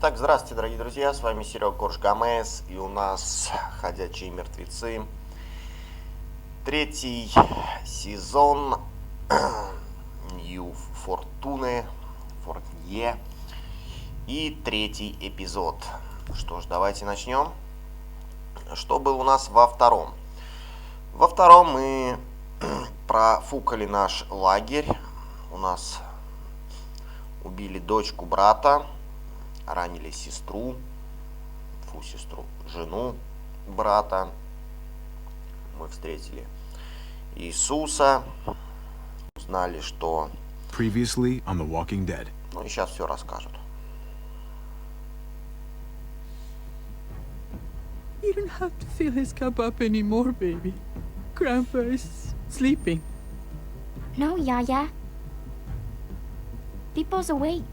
Так, здравствуйте, дорогие друзья, с вами сериал Гамес, и у нас «Ходячие мертвецы», третий сезон, Нью Фортуне, Фортнье, и третий эпизод. Что ж, давайте начнем. Что было у нас во втором? Во втором мы профукали наш лагерь, у нас убили дочку брата, ранили сестру, жену брата. Мы встретили Иисуса, узнали, что... Previously on The Walking Dead. Ну и сейчас все расскажут. You don't have to fill his cup up anymore, baby. Grandpa is sleeping. No, Yaya. Pipo's awake.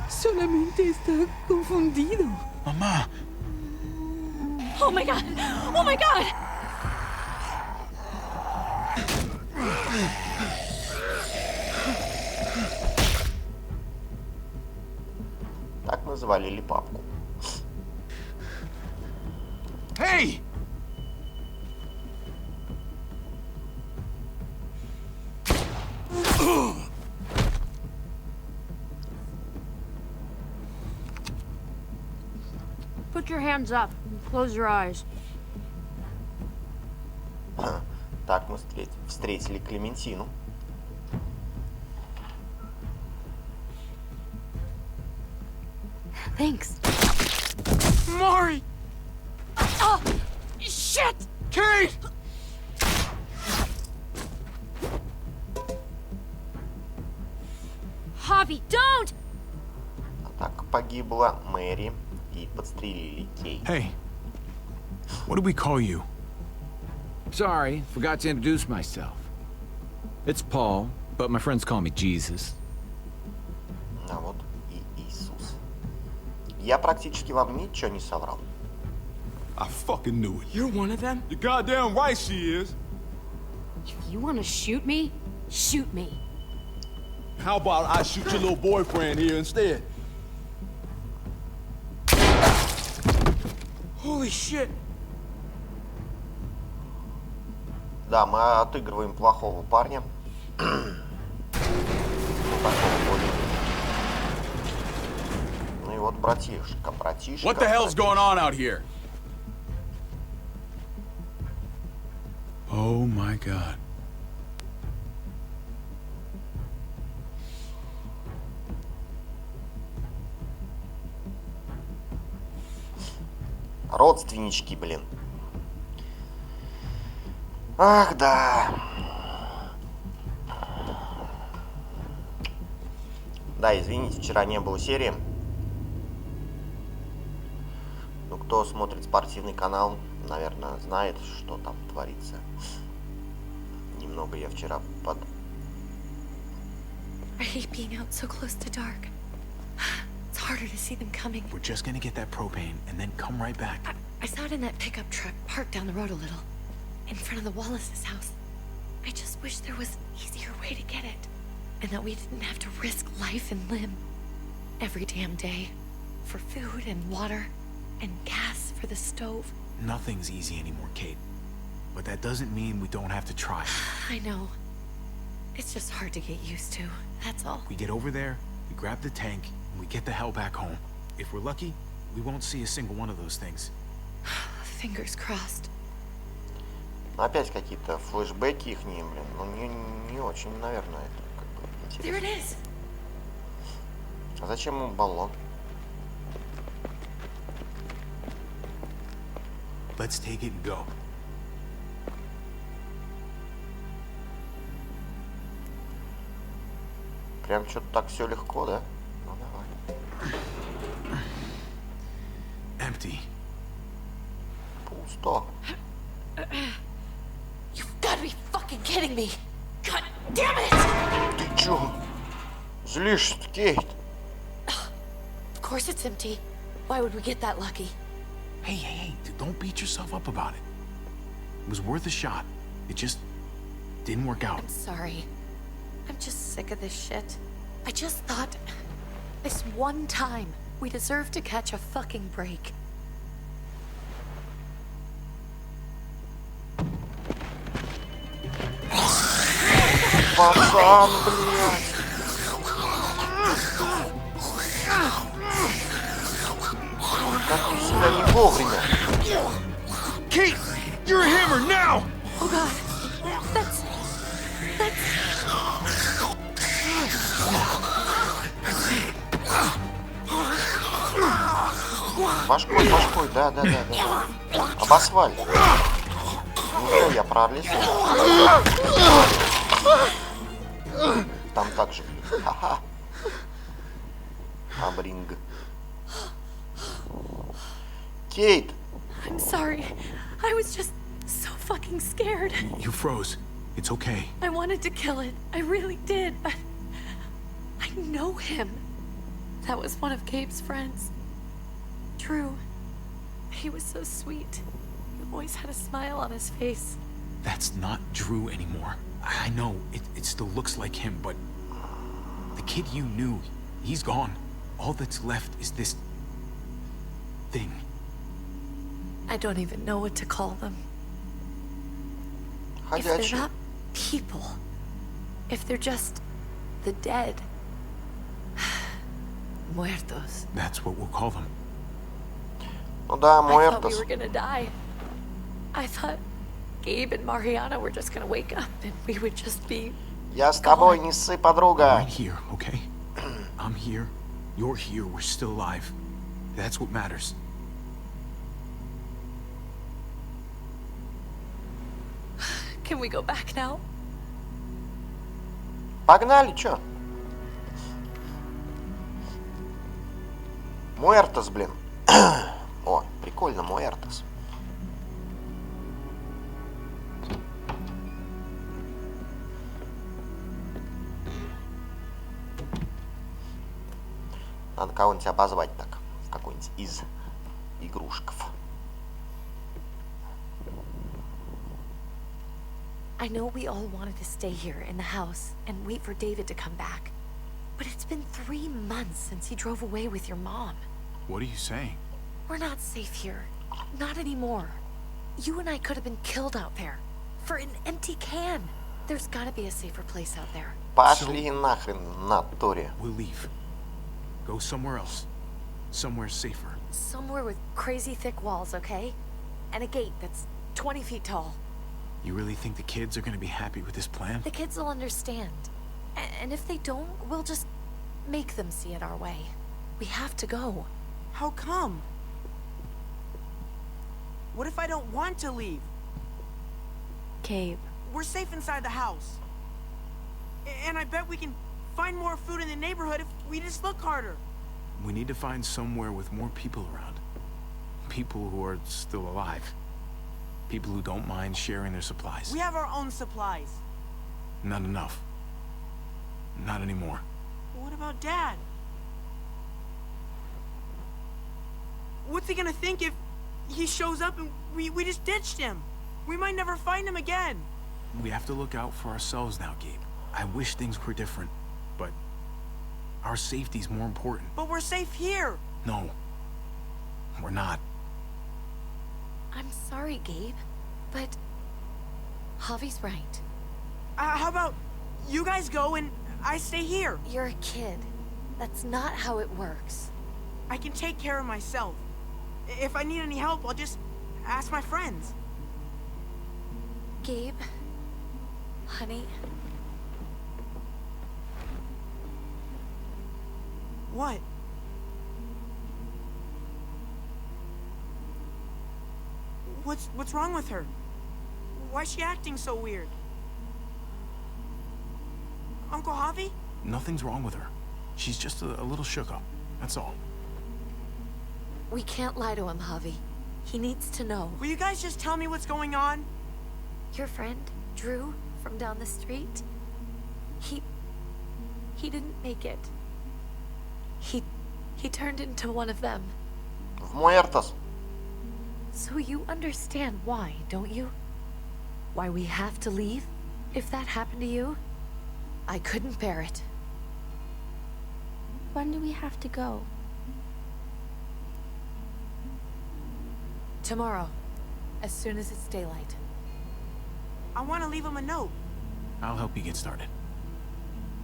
Solamente está confundido. Mamá. Oh my god! Oh my god! Так мы завалили папку. Hey! Put your hands up and close your eyes. Так мы встретили Клементину. Thanks. Mari! Oh, shit! Kate! Javi, don't! А так погибла Мэри и подстрелили Кейт. Hey. What do we call you? Sorry, forgot to introduce myself. It's Paul, but my friends call me Jesus. А вот и Иисус. Я практически вам ничего не соврал. I fucking knew it. You're one of them? You're goddamn right she is. If you want to shoot me, shoot me. How about I shoot your little boyfriend here instead? Holy shit! Да, мы отыгрываем плохого парня. Такого более. Ну и вот братишка. What the hell's going on out here? Oh my god. Родственнички, блин. Ах, да. Да, извините, вчера не было серии. Ну, кто смотрит спортивный канал, наверное, знает, что там творится. Немного я вчера под... I hate being out so close to dark. It's harder to see them coming. We're just gonna get that propane and then come right back. I saw it in that pickup truck parked down the road a little, in front of the Wallace's house. I just wish there was an easier way to get it, and that we didn't have to risk life and limb every damn day for food and water and gas for the stove. Nothing's easy anymore, Kate. But that doesn't mean we don't have to try. I know. It's just hard to get used to, that's all. We get over there, we grab the tank, and we get the hell back home. If we're lucky, we won't see a single one of those things. Fingers crossed. Опять какие-то флешбеки их блин. Ну, не очень, наверное, это как бы There it интересно. is. А зачем ему баллон? Let's take it and go. Прям что-то так все легко, да? Ну, давай. Empty. Пусто. You've got to be fucking kidding me. God damn it! Ты чё? Злишься, Кейт? Of course it's empty. Why would we get that lucky? Hey, don't beat yourself up about it. It was worth a shot. It just didn't work out. I'm sorry. I'm just sick of this shit. I just thought this one time We deserve to catch a fucking break. Пацан, блядь. Как ты себя не вовремя. Kate, you're a hammer now! Oh god. That's... Башкой, да. Об асфальт. Ну, я пролезу. Там так же. Ха-ха. Абринг. Кейт! I'm sorry. I was just so fucking scared. You froze. It's okay. I wanted to kill it. I really did. I know him. That was one of Gabe's friends. Drew. He was so sweet. He always had a smile on his face. That's not Drew anymore. I know, it still looks like him, but... The kid you knew, he's gone. All that's left is this... thing. I don't even know what to call them. If they're Ходячий. not people, if they're just the dead, muertos. That's what we'll call them. Ну да, I thought we Муэртос. were gonna die. I thought Gabe and Mariana were just gonna wake up and we would just be... Я с тобой, не ссы, подруга. Right here, okay? I'm here, you're here, we're still alive. That's what matters. Can we go back now? Погнали, чё? Муэртос, блин. О, прикольно, Муэртос. Надо кого-нибудь обозвать так. Какой-нибудь из игрушков. I know we all wanted to stay here in the house and wait for David to come back. But it's been 3 months since he drove away with your mom. What are you saying? We're not safe here. Not anymore. You and I could have been killed out there. For an empty can. There's gotta be a safer place out there. Пошли нахрен, натуре. We'll leave. Go somewhere else. Somewhere safer. Somewhere with crazy thick walls, okay? And a gate that's 20 feet tall. You really think the kids are gonna be happy with this plan? The kids will understand. And if they don't, we'll just make them see it our way. We have to go. How come? What if I don't want to leave? Gabe. We're safe inside the house. And I bet we can find more food in the neighborhood if we just look harder. We need to find somewhere with more people around. People who are still alive. People who don't mind sharing their supplies. We have our own supplies. Not enough. Not anymore. But what about Dad? What's he gonna think if he shows up and we just ditched him? We might never find him again. We have to look out for ourselves now, Gabe. I wish things were different, but our safety's more important. But we're safe here. No, we're not. I'm sorry, Gabe. But Javi's right. How about you guys go and I stay here? You're a kid. That's not how it works. I can take care of myself. If I need any help, I'll just ask my friends. Gabe, honey, What? What's wrong with her? Why is she acting so weird? Uncle Javi? Nothing's wrong with her. She's just a little shook up, that's all. we can't lie to him, Javi. He needs to know. Will you guys just tell me what's going on? Your friend, Drew, from down the street, he didn't make it. He turned into one of them. В Муэртос. So you understand why, don't you? Why we have to leave? If that happened to you, I couldn't bear it. When do we have to go? Tomorrow, as soon as it's daylight. I want to leave him a note. I'll help you get started.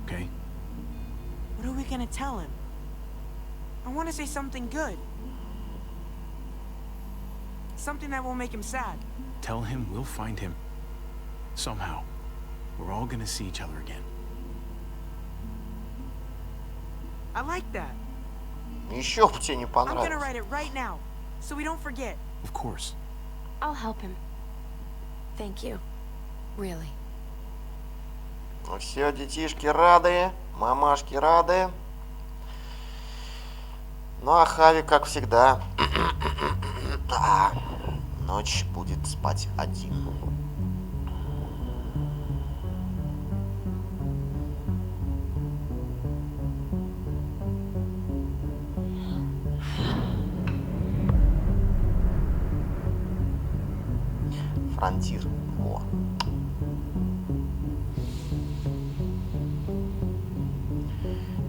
Okay? What are we gonna tell him? I want to say something good. Something that won't make him sad. Tell him we'll find him. Somehow. We're all gonna see each other again. I like that. Еще бы тебе не I'm gonna понравилось. write it right now, so we don't forget. Of course. I'll help him. Thank you. Really. Ну все, детишки рады, мамашки рады. Ну а Хави, как всегда, ночь будет спать один. Фронтир. Во.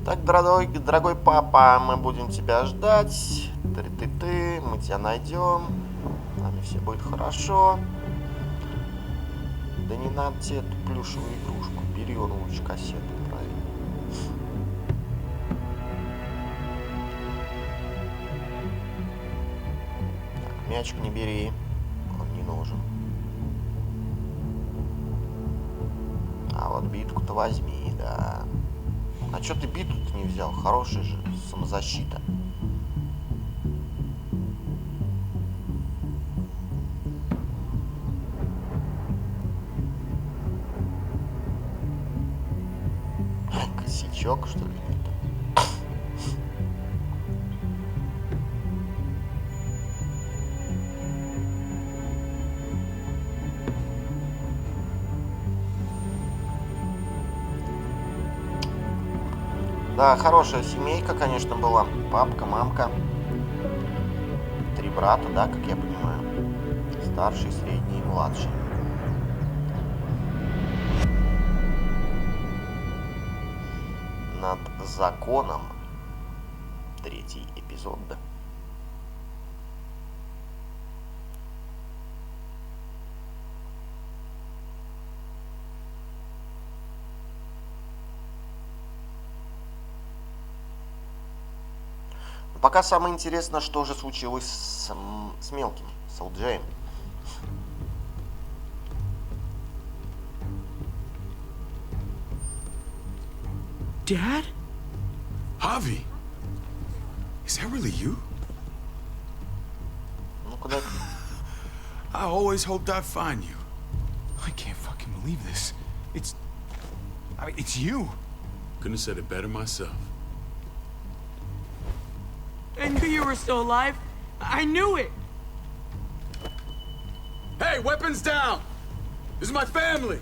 Так, дорогой папа, мы будем тебя ждать. Ты, мы тебя найдем. С нами все будет хорошо. Да не надо тебе эту плюшевую игрушку. Бери он лучше кассету, правильно. Так, мячик не бери. Он не нужен. А вот битку-то возьми, да. А чё ты биту-то не взял? Хорошая же самозащита. Косячок, что ли, это? Да, хорошая семейка, конечно, была. Папка, мамка. 3 брата, да, как я понимаю. Старший, средний и младший. Над законом. 3-й эпизод, да. Пока самое интересное, что же случилось с мелким, с Элджеем. Dad? Javi! Is that really you? Ну куда? I always hoped I'd find you. I can't fucking believe this. It's you. Couldn't have said it better myself. I knew you were still alive. I knew it. Hey, weapons down! This is my family!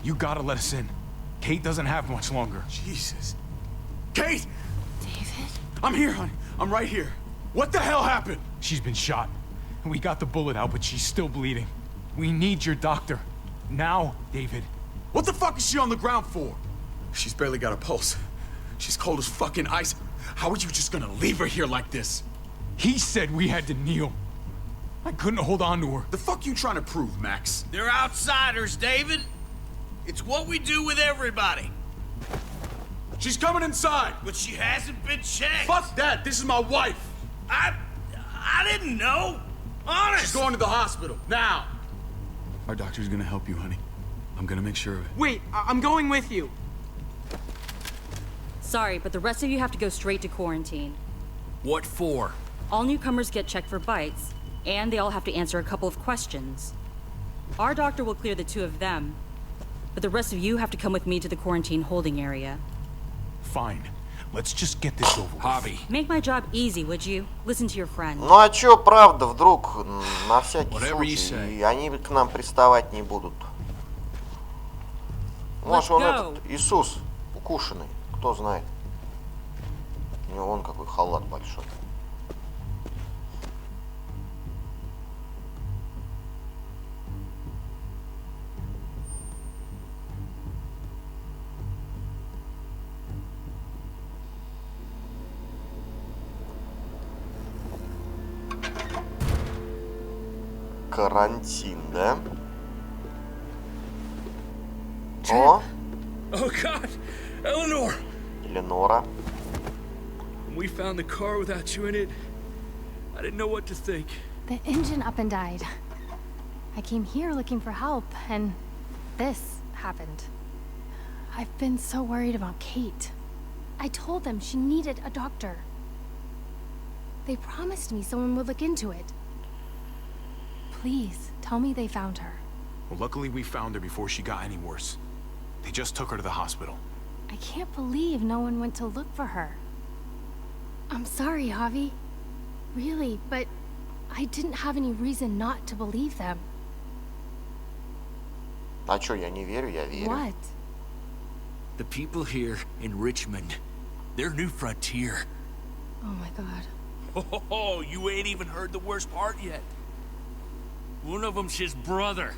You gotta let us in. Kate doesn't have much longer. Jesus. Kate! David? I'm here, honey. I'm right here. What the hell happened? She's been shot. And we got the bullet out, but she's still bleeding. We need your doctor. Now, David. What the fuck is she on the ground for? She's barely got a pulse. She's cold as fucking ice. How are you just gonna leave her here like this? He said we had to kneel. I couldn't hold on to her. The fuck you trying to prove, Max? They're outsiders, David. It's what we do with everybody. She's coming inside. But she hasn't been checked. Fuck that. This is my wife. I didn't know. Honest. She's going to the hospital now. Our doctor's gonna help you, honey. I'm gonna make sure of it. Wait, I'm going with you. Sorry, but the rest of you have to go straight to quarantine. What for? All newcomers get checked for bites, and they all have to answer a couple of questions. Our doctor will clear the 2 of them, but the rest of you have to come with me to the quarantine holding area. Fine. Let's just get this over with. Javi. Make my job easy, would you? Listen to your friend. Ну а чё, правда, вдруг, на всякий Whatever you случай, say. и они к нам приставать не будут. Может, он go. этот Иисус укушенный, кто знает. У него вон какой халат большой. Карантин, да? О! Oh God, Eleanor! Эленора. We found the car without you in it. I didn't know what to think. The engine up and died. I came here looking for help, and this happened. I've been so worried about Kate. I told them she needed a doctor. They promised me someone would look into it. Please, tell me they found her. Well, luckily we found her before she got any worse. They just took her to the hospital. I can't believe no one went to look for her. I'm sorry, Javi. Really, but I didn't have any reason not to believe them. А чё, я не верю, я верю. What? The people here in Richmond, their new frontier. Oh my god. Oh, you ain't even heard the worst part yet. One of them's his brother.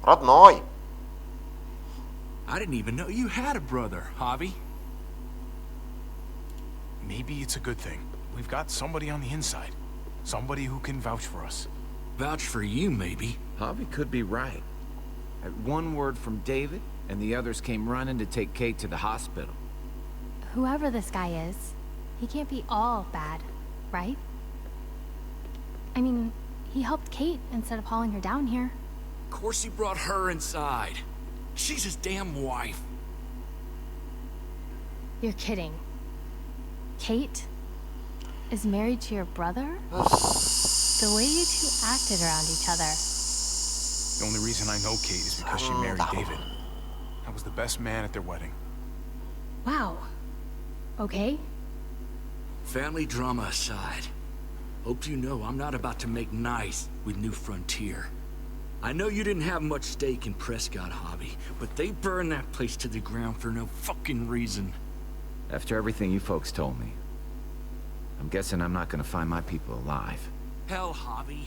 Родной. I didn't even know you had a brother, Javi. Maybe it's a good thing. We've got somebody on the inside. Somebody who can vouch for us. Vouch for you, maybe. Javi could be right. At one word from David, and the others came running to take Kate to the hospital. Whoever this guy is, he can't be all bad, right? I mean, he helped Kate instead of hauling her down here. Of course he brought her inside. She's his damn wife. You're kidding. Kate is married to your brother? The way you two acted around each other. The only reason I know Kate is because she married David. I was the best man at their wedding. Wow. Okay. Family drama aside, hope you know I'm not about to make nice with New Frontier. I know you didn't have much stake in Prescott, Javi, but they burned that place to the ground for no fucking reason. After everything you folks told me, I'm guessing I'm not gonna find my people alive. Hell, Javi.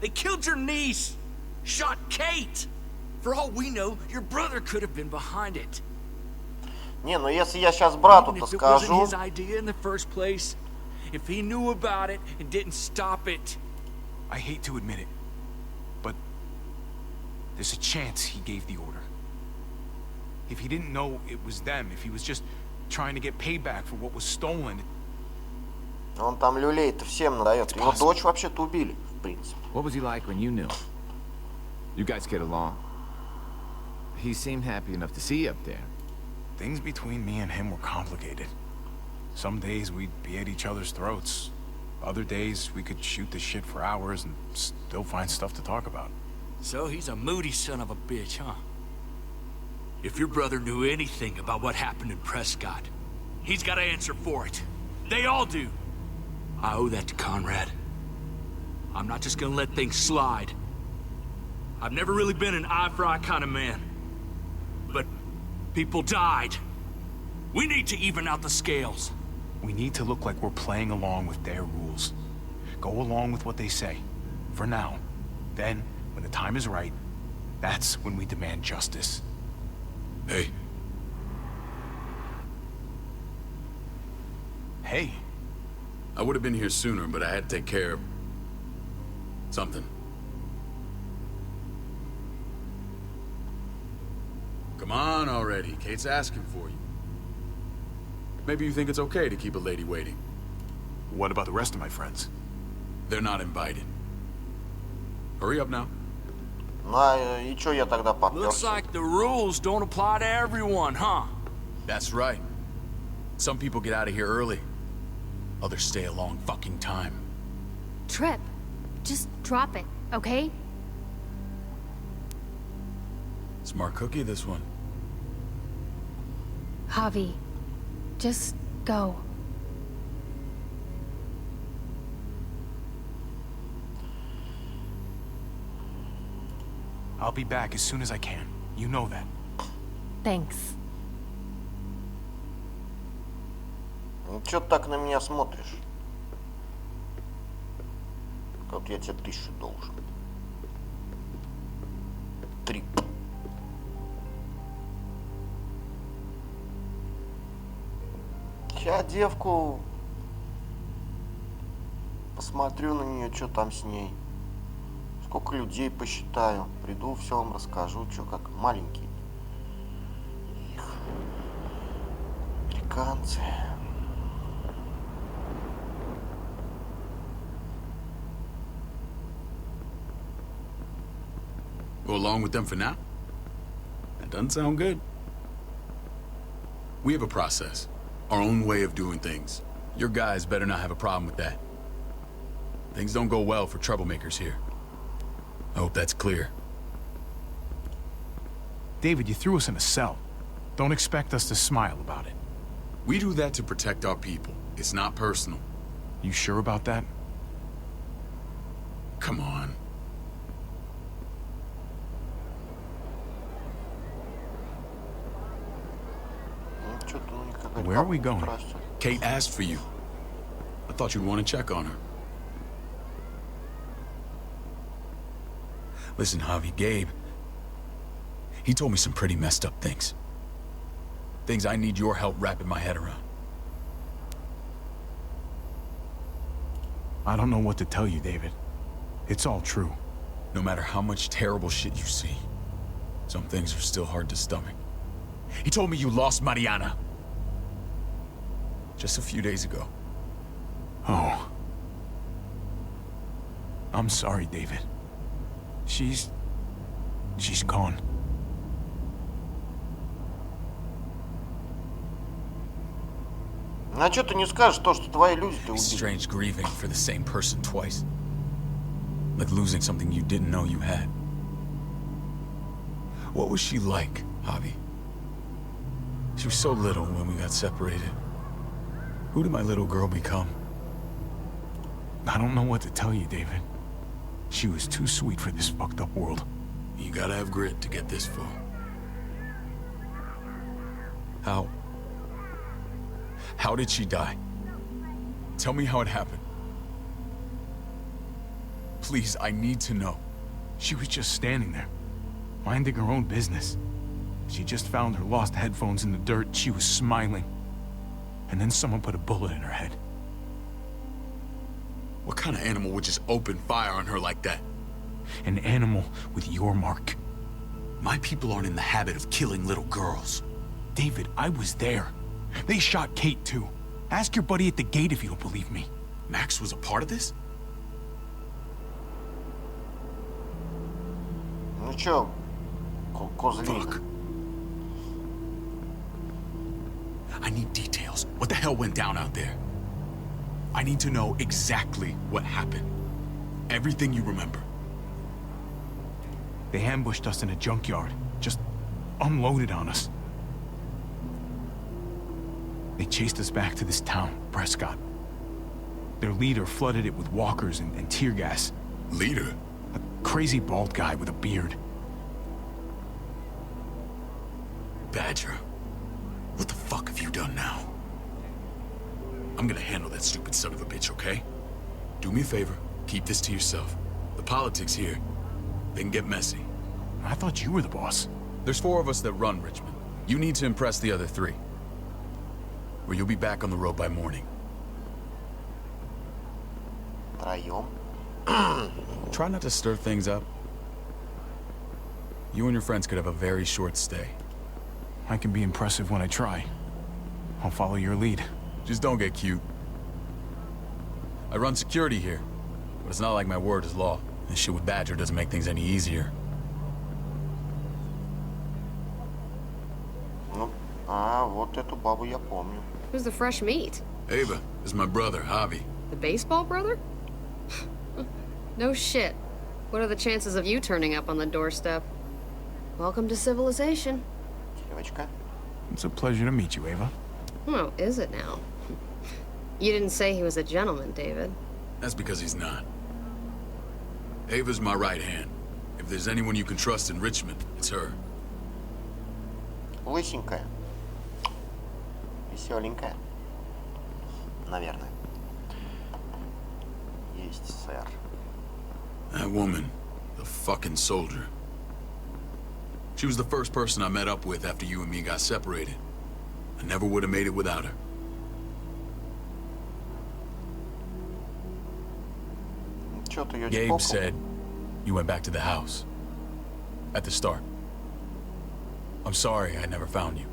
They killed your niece! Shot Kate! For all we know, your brother could have been behind it. Не, ну если я сейчас брату-то Even if it wasn't скажу... his idea in the first place, if he knew about it and didn't stop it... I hate to admit it, but there's a chance he gave the order. If he didn't know it was them, if he was just trying to get payback for what was stolen... Он там люлей-то всем надает. Его дочь вообще-то убили, в принципе. What was he like when you knew? You guys get along? He seemed happy enough to see you up there. Things between me and him were complicated. Some days we'd be at each other's throats. Other days we could shoot the shit for hours and still find stuff to talk about. So he's a moody son of a bitch, huh? If your brother knew anything about what happened in Prescott, he's got to answer for it. They all do. I owe that to Conrad. I'm not just gonna let things slide. I've never really been an eye-for-eye kind of man. But people died. We need to even out the scales. We need to look like we're playing along with their rules. Go along with what they say. For now. Then, when the time is right, that's when we demand justice. Hey. Hey. I would have been here sooner, but I had to take care of... something. Come on already. Kate's asking for you. Maybe you think it's okay to keep a lady waiting. What about the rest of my friends? They're not invited. Hurry up now. Ну и чё я тогда попёрся? Looks like the rules don't apply to everyone, huh? That's right. Some people get out of here early. Others stay a long fucking time. Trip. Just drop it, okay? Smart cookie, this one. Javi, just go. I'll be back as soon as I can. You know that. Thanks. Ну чё ты так на меня смотришь? Как я тебе 1000 должен. 3. Я девку посмотрю на нее, что там с ней. Сколько людей посчитаю. Приду, все вам расскажу, что как маленькие. Их. Американцы. Go along with them for now? That doesn't sound good. We have a process. Our own way of doing things. Your guys better not have a problem with that. Things don't go well for troublemakers here. I hope that's clear. David, you threw us in a cell. Don't expect us to smile about it. We do that to protect our people. It's not personal. You sure about that? Come on. Where are we going? Kate asked for you. I thought you'd want to check on her. Listen, Javi, Gabe, he told me some pretty messed up things. Things I need your help wrapping my head around. I don't know what to tell you, David. It's all true. No matter how much terrible shit you see, some things are still hard to stomach. He told me you lost Mariana. Just a few days ago. Oh. I'm sorry, David. She's gone. А что ты не скажешь то, что твои люди-то It's убили? strange grieving for the same person twice. Like losing something you didn't know you had. What was she like, Javi? She was so little when we got separated. Who did my little girl become? I don't know what to tell you, David. She was too sweet for this fucked up world. You gotta have grit to get this far. How did she die? Tell me how it happened. Please, I need to know. She was just standing there, minding her own business. She just found her lost headphones in the dirt. She was smiling. And then someone put a bullet in her head. What kind of animal would just open fire on her like that? An animal with your mark. My people aren't in the habit of killing little girls. David, I was there. They shot Kate too. Ask your buddy at the gate if you don't believe me. Max was a part of this? Ну чё, козли? Fuck. I need details. What the hell went down out there? I need to know exactly what happened. Everything you remember. They ambushed us in a junkyard. Just unloaded on us. They chased us back to this town, Prescott. Their leader flooded it with walkers and tear gas. Leader? A crazy bald guy with a beard. Badger, what the fuck have you done now? I'm gonna handle that stupid son of a bitch, okay? Do me a favor, keep this to yourself. The politics here, they can get messy. I thought you were the boss. There's 4 of us that run Richmond. You need to impress the other 3. Or you'll be back on the road by morning. Втроем. Try not to stir things up. You and your friends could have a very short stay. I can be impressive when I try. I'll follow your lead. Just don't get cute. I run security here, but it's not like my word is law. This shit with Badger doesn't make things any easier. Ну, вот эту бабу я помню. Who's the fresh meat? Ava is my brother, Javi. The baseball brother? No shit. What are the chances of you turning up on the doorstep? Welcome to civilization. Девочка. It's a pleasure to meet you, Ava. Oh, is it now? You didn't say he was a gentleman, David. That's because he's not. Ava's my right hand. If there's anyone you can trust in Richmond, it's her. Лысенькая. Веселенькая. Наверное. Есть, сэр. That woman, the fucking soldier. She was the first person I met up with after you and me got separated. I never would have made it without her. Чё-то её Gabe боком. said You went back to the house. At the start. I'm sorry I never found you.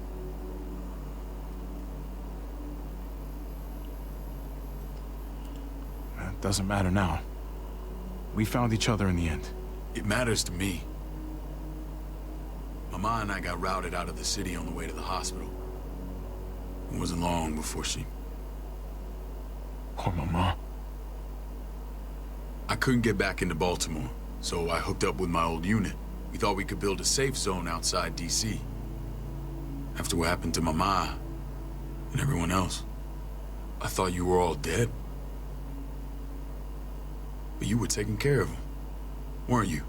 It doesn't matter now. We found each other in the end. It matters to me. Mama and I got routed out of the city on the way to the hospital. It wasn't long before she... Poor Mama. I couldn't get back into Baltimore, so I hooked up with my old unit. We thought we could build a safe zone outside D.C. After what happened to Mama and everyone else, I thought you were all dead. But you were taking care of them, weren't you?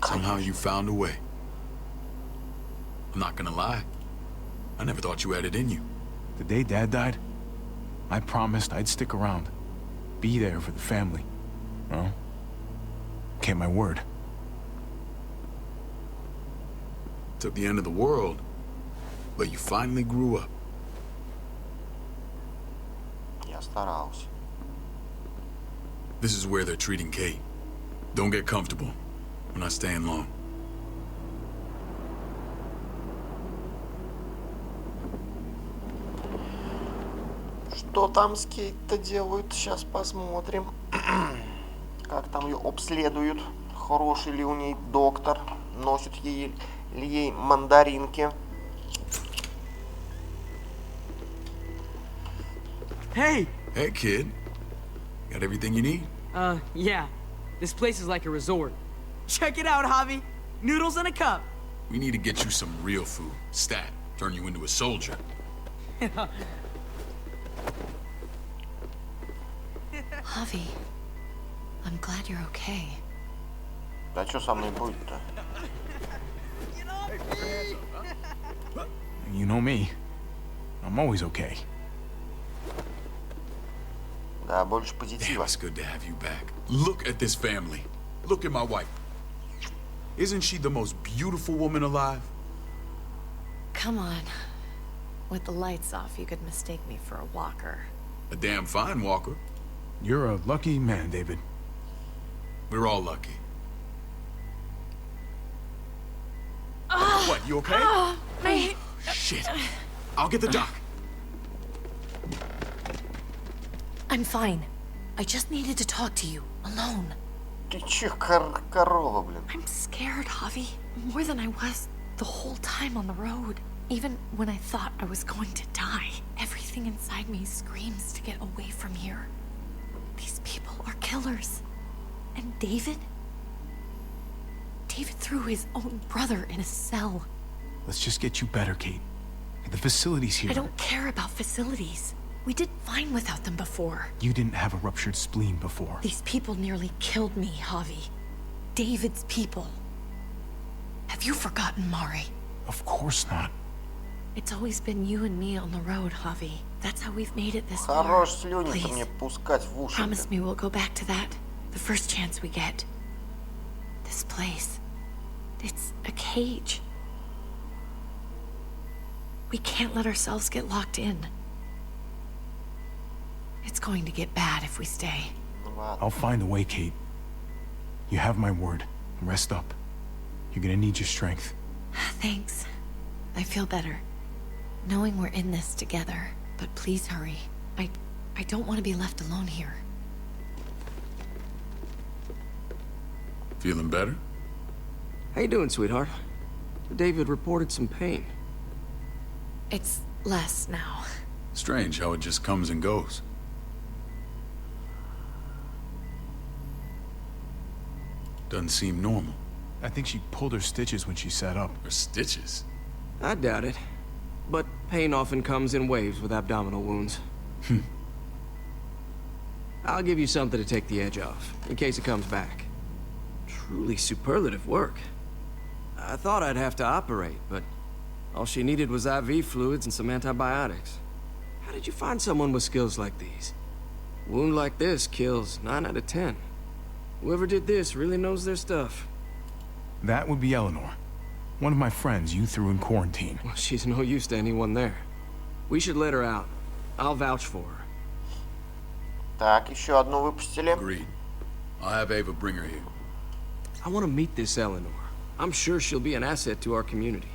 Somehow you found a way. I'm not gonna lie. I never thought you had it in you. The day Dad died, I promised I'd stick around. Be there for the family. Well, kept my word. Took the end of the world, but you finally grew up. Я старался. This is where they're treating Kate. Don't get comfortable. We're not staying long. Что там с Кейт-то делают? Сейчас посмотрим. Как там ее обследуют. Хороший ли у ней доктор. Носит ли ей мандаринки. Hey! Hey, kid. Got everything you need? Yeah. This place is like a resort. Check it out, Javi. Noodles in a cup. We need to get you some real food. Stat. Turn you into a soldier. Javi, I'm glad you're okay. Да что со мной будет-то? You know me. I'm always okay. Да, больше Damn, позитива. it's good to have you back. Look at this family. Look at my wife. Isn't she the most beautiful woman alive? Come on. With the lights off, you could mistake me for a walker. A damn fine walker. You're a lucky man, David. We're all lucky. What, you okay? Shit. I'll get the doc. I'm fine. I just needed to talk to you, alone. Ты че, корова, блин? I'm scared, Javi. More than I was the whole time on the road. Even when I thought I was going to die, everything inside me screams to get away from here. These people are killers. And David? David threw his own brother in a cell. Let's just get you better, Kate. The facility's here. I don't care about facilities. We did fine without them before. You didn't have a ruptured spleen before. These people nearly killed me, Javi. David's people. Have you forgotten, Mari? Of course not. It's always been you and me on the road, Javi. That's how we've made it this far. Хорош слюни-то Please, мне пускать в уши. promise me we'll go back to that the first chance we get. This place. It's a cage. We can't let ourselves get locked in. It's going to get bad if we stay. I'll find a way, Kate. You have my word. Rest up. You're gonna need your strength. Thanks. I feel better. Knowing we're in this together. But please hurry. I don't want to be left alone here. Feeling better? How you doing, sweetheart? David reported some pain. It's less now. Strange how it just comes and goes. Doesn't seem normal. I think she pulled her stitches when she sat up. Her stitches? I doubt it. But pain often comes in waves with abdominal wounds. I'll give you something to take the edge off, in case it comes back. Truly superlative work. I thought I'd have to operate, but all she needed was IV fluids and some antibiotics. How did you find someone with skills like these? A wound like this kills 9 out of 10. Whoever did this really knows their stuff. That would be Eleanor. One of my friends you threw in quarantine. Well, she's no use to anyone there. We should let her out. I'll vouch for her. Так, еще одну выпустили. Agreed. I'll have Ava bring her here. I want to meet this Eleanor. I'm sure she'll be an asset to our community.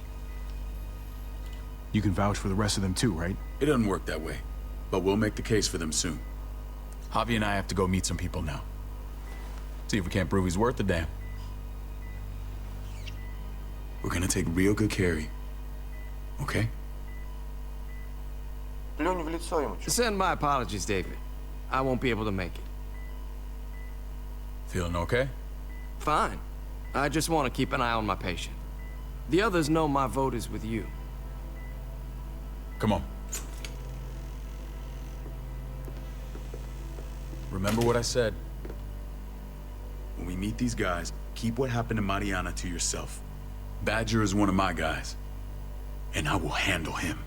You can vouch for the rest of them too, right? It doesn't work that way, but we'll make the case for them soon. Javi and I have to go meet some people now. See if we can't prove he's worth the damn. We're gonna take real good care of you. Okay? Плюнь в лицо ему. Send my apologies, David. I won't be able to make it. Feeling okay? Fine. I just want to keep an eye on my patient. The others know my vote is with you. Come on. Remember what I said. When we meet these guys, keep what happened to Mariana to yourself. Badger is one of my guys, and I will handle him.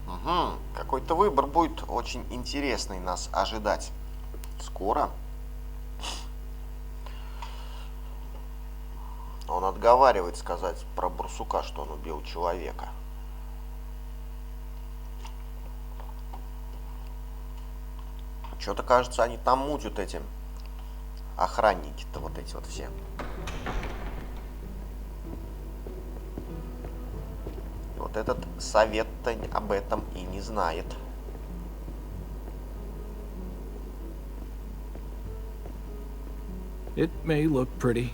Угу. Какой-то выбор будет очень интересный нас ожидать. Скоро. Он отговаривает сказать про барсука, что он убил человека. Что-то, кажется, они там мутят эти охранники-то, вот эти вот все. И вот этот совет-то об этом и не знает. It may look pretty,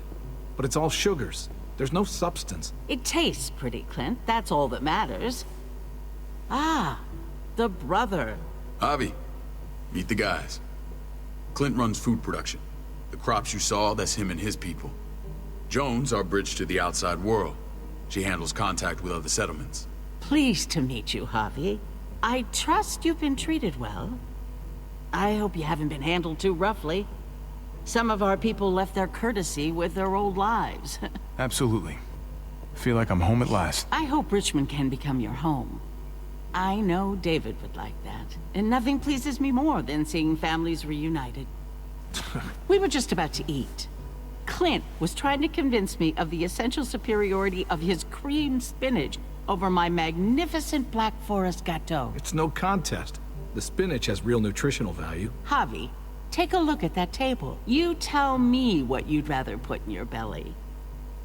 but it's all sugars. There's no substance. It tastes pretty, Clint. That's all that matters. Ah, the brother. Javi, meet the guys. Clint runs food production. The crops you saw, that's him and his people. Jones, our bridge to the outside world. She handles contact with other settlements. Pleased to meet you, Javi. I trust you've been treated well. I hope you haven't been handled too roughly. Some of our people left their courtesy with their old lives. Absolutely. Feel like I'm home at last. I hope Richmond can become your home. I know David would like that, and nothing pleases me more than seeing families reunited. We were just about to eat. Clint was trying to convince me of the essential superiority of his creamed spinach over my magnificent Black Forest gâteau. It's no contest. The spinach has real nutritional value. Javi, take a look at that table. You tell me what you'd rather put in your belly.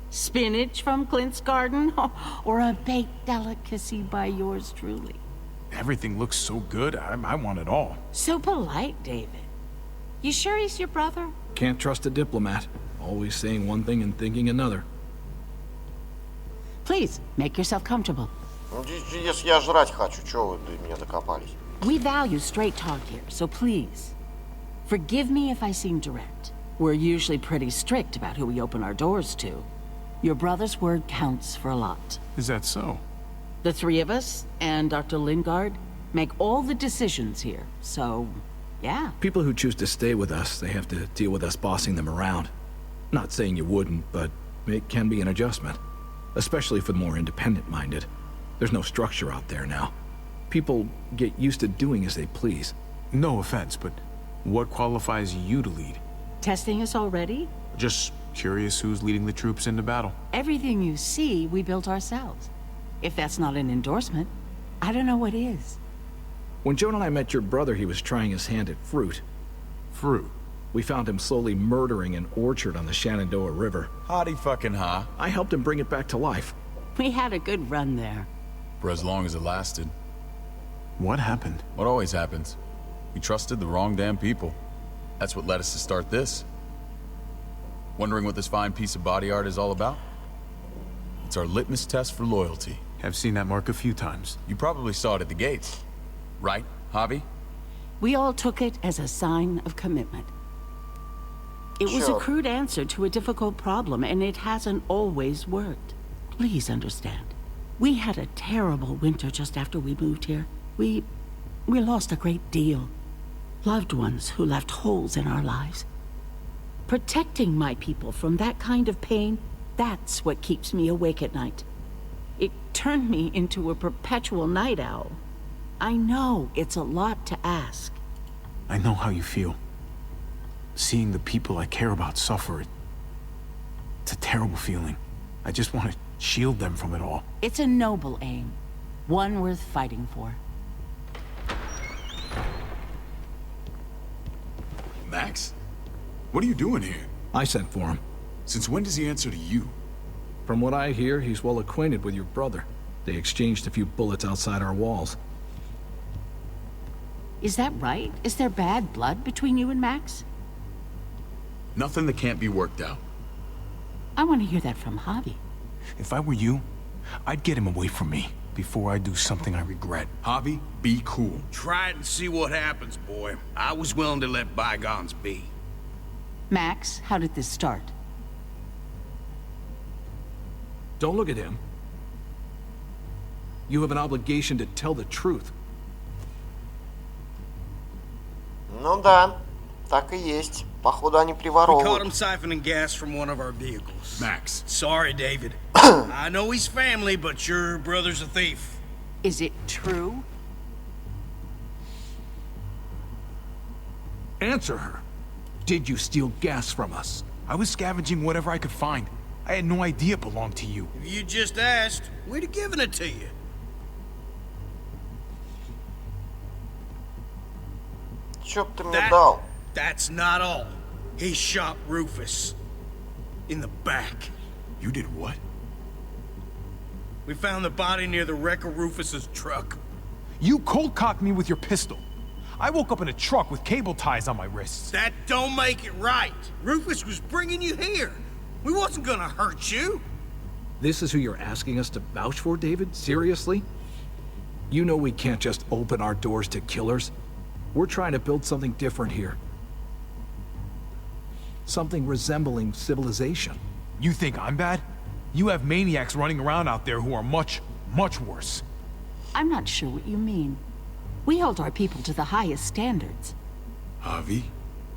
Spinach from Clint's garden, or a baked delicacy by yours truly? Everything looks so good. I want it all. So polite, David. You sure he's your brother? Can't trust a diplomat. Always saying one thing and thinking another. Please, make yourself comfortable. Если я жрать хочу, чего вы до меня докопались? We value straight talk here, so please, forgive me if I seem direct. We're usually pretty strict about who we open our doors to. Your brother's word counts for a lot. Is that so? The three of us, and Dr. Lingard, make all the decisions here, so, yeah. People who choose to stay with us, they have to deal with us bossing them around. Not saying you wouldn't, but it can be an adjustment. Especially for the more independent-minded. There's no structure out there now. People get used to doing as they please. No offense, but what qualifies you to lead? Testing us already? Just curious who's leading the troops into battle. Everything you see, we built ourselves. If that's not an endorsement, I don't know what is. When Joan and I met your brother, he was trying his hand at fruit. Fruit? We found him slowly murdering an orchard on the Shenandoah River. Howdy fucking ha. I helped him bring it back to life. We had a good run there. For as long as it lasted. What happened? What always happens. We trusted the wrong damn people. That's what led us to start this. Wondering what this fine piece of body art is all about? It's our litmus test for loyalty. I've seen that mark a few times. You probably saw it at the gates. Right, Javi? We all took it as a sign of commitment. It was a crude answer to a difficult problem, and it hasn't always worked. Please understand. We had a terrible winter just after we moved here. We lost a great deal. Loved ones who left holes in our lives. Protecting my people from that kind of pain, that's what keeps me awake at night. It turned me into a perpetual night owl. I know it's a lot to ask. I know how you feel. Seeing the people I care about suffer, it's a terrible feeling. I just want to shield them from it all. It's a noble aim. One worth fighting for. Max? What are you doing here? I sent for him. Since when does he answer to you? From what I hear, he's well acquainted with your brother. They exchanged a few bullets outside our walls. Is that right? Is there bad blood between you and Max? Nothing that can't be worked out. I want to hear that from Javi. If I were you, I'd get him away from me before I do something I regret. Javi, be cool. Try it and see what happens, boy. I was willing to let bygones be. Max, how did this start? Don't look at him. You have an obligation to tell the truth. Ну да, так и есть. Походу они We caught приворовывают. him siphoning gas from one of our vehicles. Max. Sorry, David. I know he's family, but your brother's a thief. Is it true? Answer her. Did you steal gas from us? I was scavenging whatever I could find. I had no idea it belonged to you. If you just asked, we'd have given it to you. Чё б ты мне дал? That's not all. He shot Rufus. In the back. You did what? We found the body near the wreck of Rufus's truck. You cold-cocked me with your pistol. I woke up in a truck with cable ties on my wrists. That don't make it right. Rufus was bringing you here. We wasn't gonna hurt you. This is who you're asking us to vouch for, David? Seriously? You know we can't just open our doors to killers. We're trying to build something different here. Something resembling civilization. You think I'm bad? You have maniacs running around out there who are much, much worse. I'm not sure what you mean. We hold our people to the highest standards. Javi?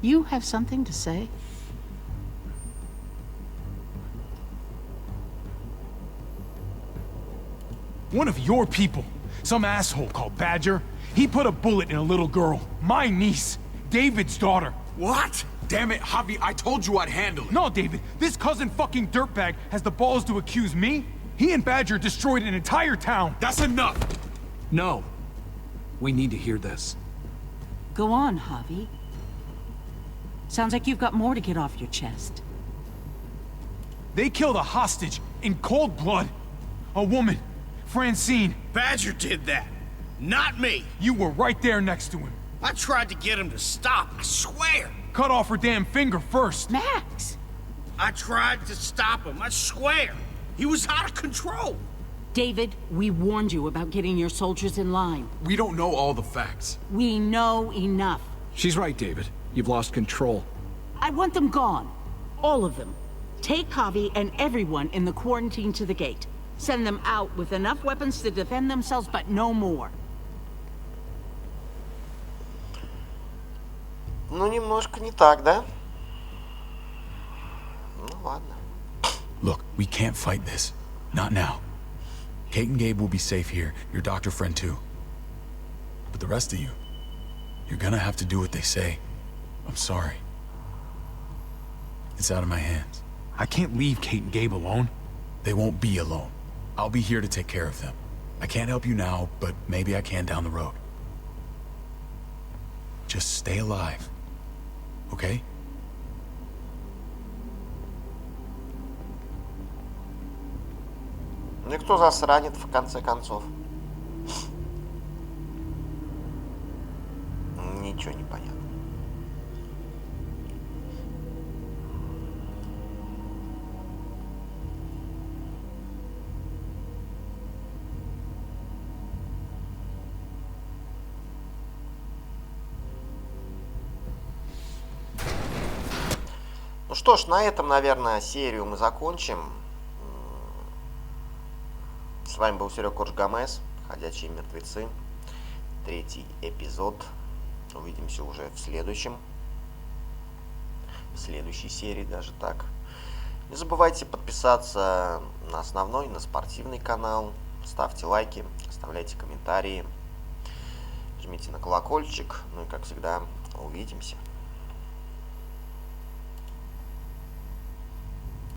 You have something to say? One of your people, some asshole called Badger, he put a bullet in a little girl, my niece, David's daughter. What? Damn it, Javi, I told you I'd handle it. No, David, this cousin fucking dirtbag has the balls to accuse me? He and Badger destroyed an entire town. That's enough! No. We need to hear this. Go on, Javi. Sounds like you've got more to get off your chest. They killed a hostage in cold blood. A woman, Francine. Badger did that. Not me. You were right there next to him. I tried to get him to stop, I swear. Cut off her damn finger first. Max! I tried to stop him, I swear. He was out of control. David, we warned you about getting your soldiers in line. We don't know all the facts. We know enough. She's right, David. You've lost control. I want them gone. All of them. Take Javi and everyone in the quarantine to the gate. Send them out with enough weapons to defend themselves, but no more. Ну, немножко не так, да? Ну, ладно. Look, we can't fight this. Not now. Kate and Gabe will be safe here, your doctor friend too. But the rest of you, you're gonna have to do what they say. I'm sorry. It's out of my hands. I can't leave Kate and Gabe alone. They won't be alone. I'll be here to take care of them. I can't help you now, but maybe I can down the road. Just stay alive, okay? Ну и кто засранит в конце концов? Ничего не понятно. Ну что ж, на этом, наверное, серию мы закончим. С вами был Серега Корж-Гомес, Ходячие мертвецы. 3-й эпизод. Увидимся уже в следующей серии, даже так. Не забывайте подписаться на основной, на спортивный канал. Ставьте лайки, оставляйте комментарии. Жмите на колокольчик. Ну и как всегда, увидимся.